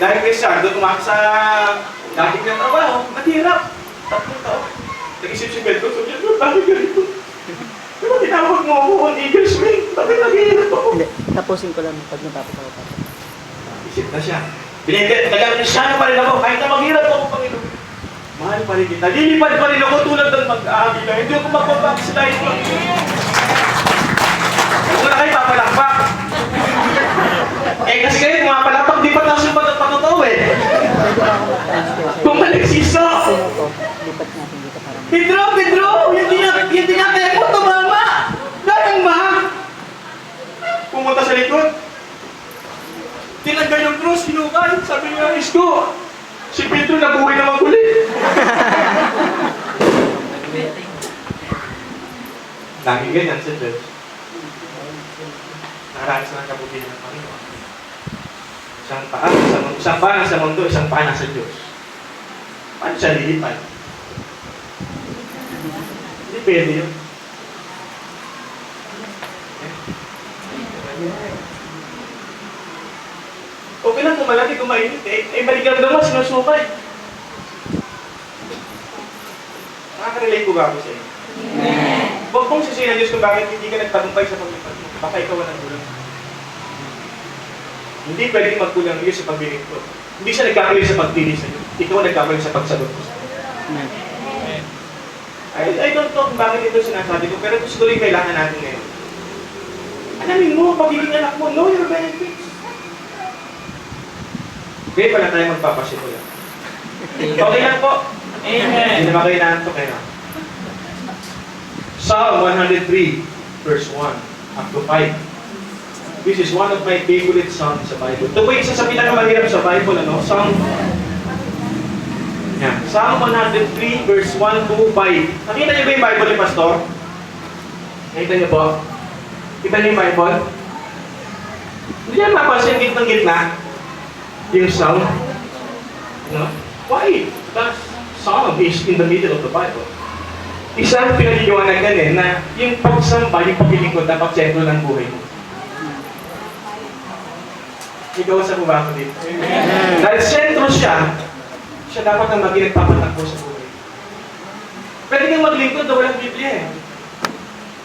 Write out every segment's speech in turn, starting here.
dahil Cristiano, kumaka sa dating na trabaho, mahirap. 3 taon. Nag-isip si Pedro, sabi niya, bakit ganito? Diba tinawag mo ako on Eagles Wing? Bakit naghihirap ako? Hindi, tapusin ko lang pag natapos ako. Isip na siya. Tagal Cristiano pa rin ako, kahit na maghirap ako, Panginoon. Mahal pa rin kita. Lilipad pa rin ako tulad ng mag-aabi na. Hindi ako magpapaksilize ko. Huwag na kayo papalakpak. Kasi kayo, mga palakpak, di pa tayo patotoo eh. Kung maliksiso! Sino to? Lipat natin dito para Pedro! Yung tinataya mo, tumama! Gayang ba? Pumunta sa likod. Tinagay yung cross, hinukay. Sabi niya, Isko, si Pedro nabuhay na magulit. Laging ganyan sa church. Nakaranas ng kabutihan ng Panginoon. Isang paa sa mundo, isang paa sa Diyos. Paano siya lilipan? Hindi pwede yun. Okay lang kung malaki, kung mainit eh. Balikan naman, sinusukay. Nakaka-relate ko ba ako sa inyo? Huwag kong sisihin ng Diyos kung bakit hindi ka nagtagumpay sa paglipad mo. Baka ikaw ang nagkulang. Hindi pwedeng magkulang ng Diyos sa pagbinig ko. Hindi siya nagkakali sa pagpili sa iyo. Ikaw ang nagkakali sa pagsagot ko sa iyo. I don't know kung bakit ito sinasabi ko, pero ito siguro yung kailangan natin ngayon. Alamin mo, pagiging anak mo, know your benefits. Okay, pala tayo magpapasimula. Okay lang po. Amen. Hindi naman kayo naantok kayo. Psalm 103, verse 1 up to 5. This is one of my favorite songs sa Bible. Ito po yung isa sa pinakamahirap sa Bible, ano? Psalm 103, verse 1 to 5. Nakita niyo ba yung Bible ni Pastor? Nakita niyo po? Kita niyo yung Bible? Hindi niya mapapansin gitnang-gitna yung Psalm. No? Why? The Psalm is in the middle of the Bible. Isang pinaliliwanagan eh, na yung pagsamba, yung paglilingkod, dapat sentro ng buhay mo. Ikaw sa buba ko dito. Dahil sentro siya dapat ang maging nagpapatakbo sa buhay. Pwede kang maglingkod na walang Biblia eh.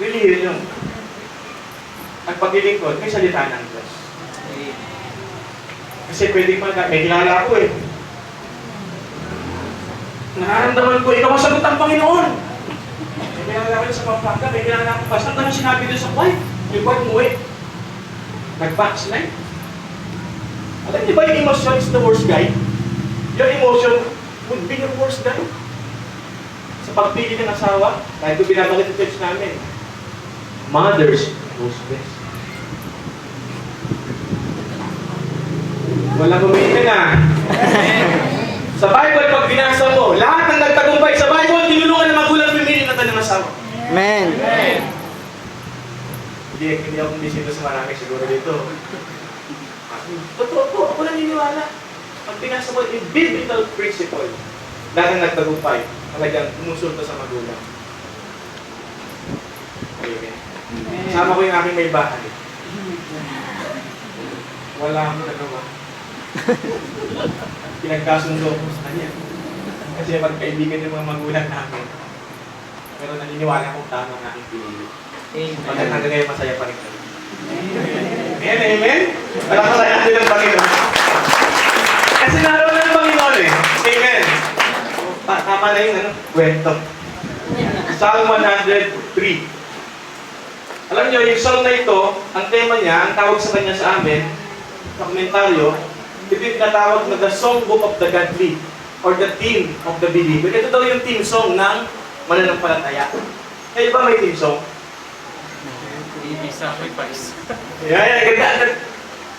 Really yun. Ang paglilingkod, may salita ng Diyos. Kasi pwede pa, may kilala ko eh. Nararamdaman ko, ikaw ang sagot ng Panginoon. May kilala ko sa Pampanga, may kilala ko pa. Saan ka sinabi doon sa wife? Yung wife mo eh. Nag-backslide. Alam niyo ba yung emotion is the worst guide? Your emotion would be your worst guide. Sa pagpili ng asawa, kahit kung binabagay sa church namin, mothers knows best. Wala kumita na. Sa Bible, pag binasa mo, lahat ng nagtagumpay sa Bible, tinulungan ng magulang pimili na ng asawa. Amen. Hindi ako bisito sa marami siguro dito. Totoo po, ako naniniwala. Pag binasa mo, yung biblical principle, lahat ng nagtagumpay, talagang umusulto sa magulang. Okay. Kasama ko yung aking may bahay. Wala akong nagawa. Pinagkasundo ko sa kanya. Kasi magkaibigan yung mga magulang namin. Pero naniniwala kong tama ang aking pinili. Pagkat hanggang ngayon masaya pa rin kami. Amen, amen? Walang masaya natin ng Panginoon. Kasi naroon na ng Panginoon eh. Amen. Tama na yung kwento. Psalm 103. Alam niyo, yung psalm na ito, ang tema niya, ang tawag sa kanya sa amin, sa komentaryo, ito yung tinatawag na the songbook of the godly or the theme of the believer. Ito daw yung theme song ng mananampalataya. Kayo ba may theme song? Hindi sacrifice. Yeah, ganda.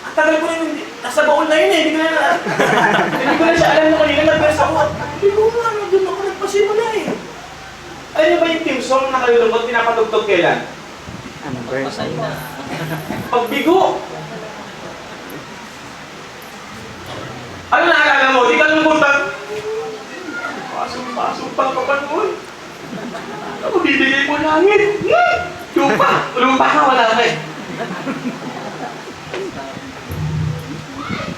Ang tagal ko na yun, nasa baon na yun eh, hindi ko na siya alam na kanina, nag-verse ako. Hindi ko na, doon ako nagpasimula eh. Alam niyo ba yung theme song na kalulungkot, pinapatugtog kailan? Ano verse? Pagbigo! Ano naalala mo? Di ka lungkutan? Pasok pang kapanoon. Ako, bibigay mo langit. Lupa ka, wala ka eh.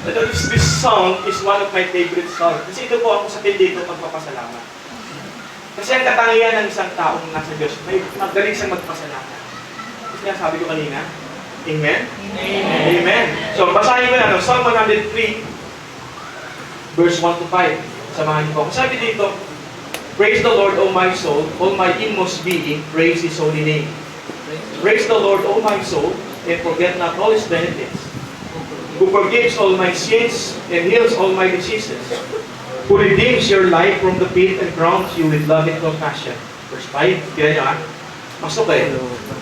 This song is one of my favorite songs. Kasi ito po ako sa dito magpapasalamat. Kasi ang katangian ng isang taong nasa Diyos, may magaling siyang magpasalamat. Kasi nga sabi ko kanina, Amen? Amen. Amen. So, basahin ko na, no? Psalm 103, verse 1 to 5. Samahan niyo po. Sabi dito, Praise the Lord, O my soul, all my inmost being, praise His holy name. Praise the Lord, O my soul, and forget not all His benefits, who forgives all my sins and heals all my diseases, who redeems your life from the pit and crowns you with love and compassion. Verse 5, kaya niyo Masok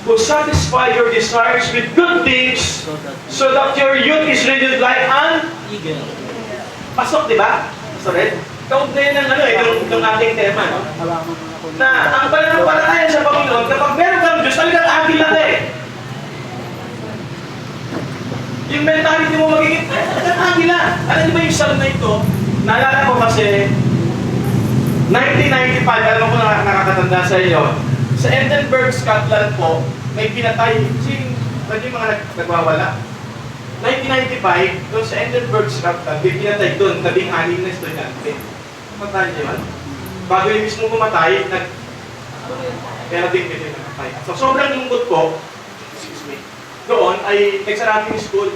who satisfy your desires with good things, so that your youth is renewed like an Eagle. Pasok, di ba? Pastor Red? Kaugnayan ng ng ating tema, no? Hawakan mo ako. Na ang pananampalataya sa Panginoon, kapag meron kang Diyos, talagang agil lang eh. Yung mentality mo magiging, talagang agil lang. Alam niyo ba yung psalm na ito? Naalala ko kasi, 1995, alam ko na nakakatanda sa inyo, sa Edinburgh, Scotland po, may pinatay, yung mga nagwawala. 1995, doon sa Edinburgh, Scotland, may pinatay doon, 16 na estudyante. Patay niyo yun. Bago yung mismo pumatay, kaya natin din namatay. So, sobrang lungkot po, excuse me, doon ay nagsarado yung school.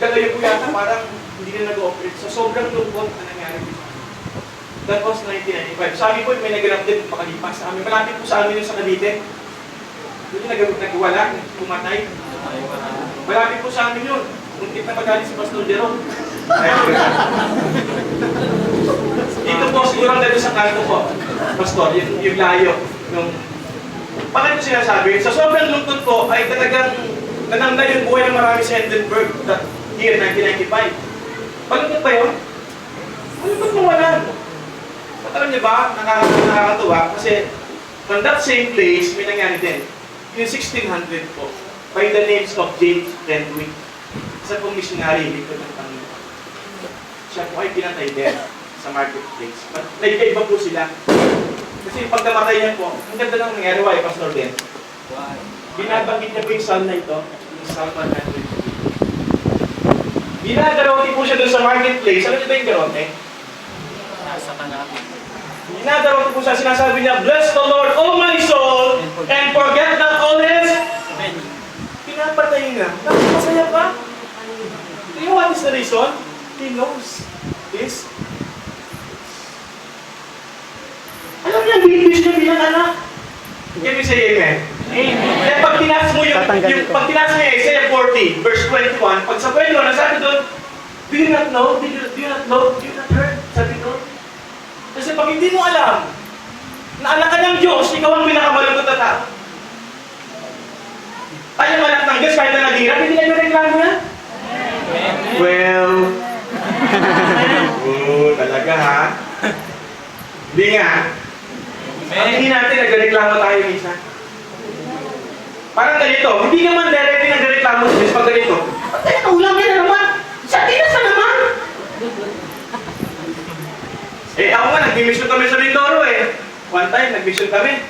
Kagayo po yata, parang hindi na nag-ooperate. So, sobrang lungkot na nangyari dito. That was 1995. Sabi po, may naganap din makalipas sa amin. Malapit po sa amin yung sa Cavite. Doon yung nagwala, pumatay. Malapit po sa amin yun. Muntik na magaling si Pastor Jerome. Dito po, siguro ang dito sa kanto po, Pastor, yung layo. Bakit ko sinasabi? Sa sobrang lungkot po, ay talagang nananggal yung buhay ng marami sa Edinburgh that year, 1995. Malungkot ba yun? Malungkot mo wala. Alam niyo ba, nakakatuwa kasi from that same place, may nangyari din. Yung 1600 po, by the names of James Renwick, isa pong missionary dito ng Panginoon. Siya po ay pinatay din sa marketplace. But nagkaiba po sila. Kasi pag namatay niya po, ang ganda ng nangyari, why, Pastor Ben? Binabanggit niya po yung psalm na ito, yung Psalm 103. Binagarote po siya doon sa marketplace. Ano niyo ba yung garote? Nasa tanapin. Ginagawa ko po siya, sinasabi niya, Bless the Lord, O my soul, and forget not all His. Pinapatay na. Napakasaya pa. You know what is the reason? He knows this. Alam niya, binibis niya bilang anak. Can you say amen? Amen. Kaya pag tinas mo pag tinas mo yung Isaiah 40, verse 21, pag sa 21, nasabi doon, Do you not know? Do you not know? Do you not heard? Sabi doon. Kasi pag hindi mo alam na anak ka ng Diyos, ikaw ang pinakamalungkot na tao. Tayo anak ng Diyos, kahit na naghirap, hindi na reklamo yan. Well, talaga ha? Hindi nga. Ang hindi natin, nagreklamo tayo minsan. Parang ganito, hindi naman directly nagreklamo sa Diyos pag ganito. Patay na ulam yan na naman! Sa tinas na naman! Ako nga, nag-mission kami sa Mindoro eh. One time, nag-mission kami.